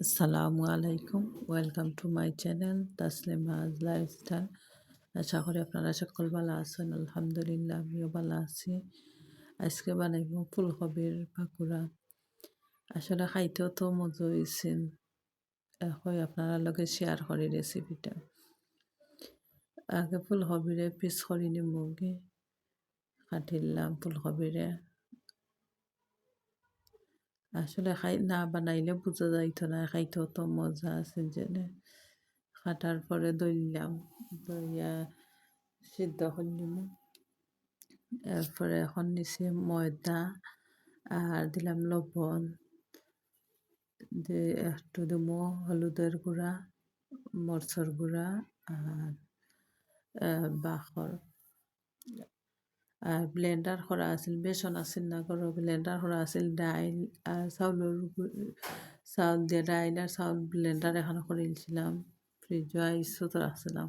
আসসালামু আলাইকুম, welcome to my channel Taslima's lifestyle. আশা করি আপনারা সকল ভালো আছেন। আলহামদুলিল্লাহ, আমিও ভালো আছি। আজকে বানাইব ফুলকপির পাকুড়া। আসলে খাইতেও তো মজা হয়েছেন, এখন আপনারা লগে শেয়ার করি রেসিপিটা। আগে ফুলকপিরে পিস করে নিমগে কাটিলাম ফুলকপিরে। আসলে খাই না বানাইলে বোঝা যাইতো না, খাইতেও তো মজা আছে জেনে। কাটার পরে দইলাম, দইয়া সিদ্ধ করলাম। এরপরে এখন নিচে ময়দা আর দিলাম লবণ, দিয়ে একটু দিব হলুদের গুঁড়া, মরচর গুঁড়া আর বাখর। আর ব্লেন্ডার করা আছিল, বেসন আছিল না করো, ব্লেন্ডার করা আছিল ডাইল আর চাউল দিয়ে ডাইল আর চাউল ব্লেন্ডার এখানে করেছিলাম। ফ্রিজও আইসও তো রাখছিলাম।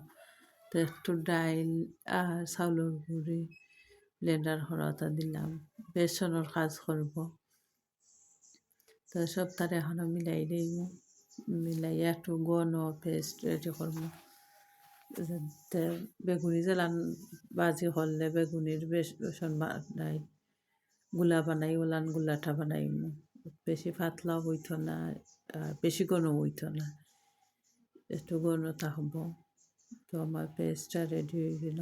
তো একটু ডাইল আর চাউলের গুঁড়ি ব্লেন্ডার করাটা দিলাম, বেসনের কাজ করব। তো সব তার এখনও মিলাই দিই, মিলাইয়া একটু ঘন পেস্ট রেডি করবো। বেগুনি জ্বালান বাজি করলে বেগুনির বেসন বানাই, গুলা বানাই, ওলান গুলাটা বানাই। বেশি পাতলা হইতো না, বেশি ঘন হইতো না, একটু ঘন থাকবো। তো আমার পেস্টটা রেডি হয়ে গেল।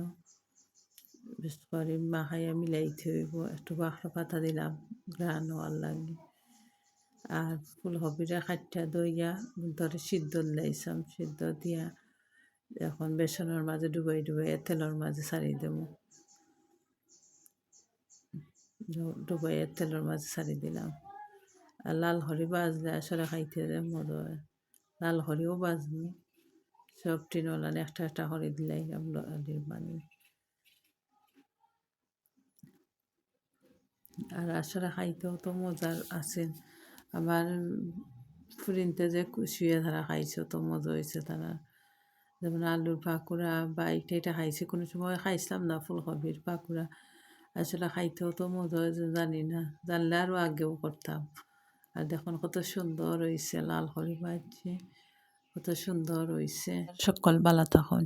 বেশ করে মাখাইয়া মিলাইতে হইব। একটু বাখরা পাতা দিলাম গ্রান হওয়ার লাগে। আর ফুলকপিটা খাটটা দইয়া ধরে সিদ্ধ দিলাইছাম, সিদ্ধ দিয়া এখন বেসনের মাঝে ডুবাই ডুবাই তেলের মাঝে ছাড়ি দেব। ডুবাই তেলের মাঝে ছাড়ি দিলাম। আর লাল হরি বাজলে আসলে খাইতে মজা হয়। লাল হরিও বাজবো, সব টিনলান একটা একটা করে দিলাই বানিয়ে। আর আসলে খাইতেও তো মজার আছে। আমার ফুরিনতে যে শুয়ে তারা খাইছে তো মজা হয়েছে তারা। যেমন আলুর পাকুড়া বা এটা খাইছে, কোনো সময় খাইছিলাম না ফুলকপির পাকুড়া। আসলে খাইতেও তো মজা হয়েছে, জানি না, জানলে আরও আগেও করতাম। আর দেখুন কত সুন্দর হয়েছে, লাল হরি বাজছে, কত সুন্দর হয়েছে। সকল বালা তখন।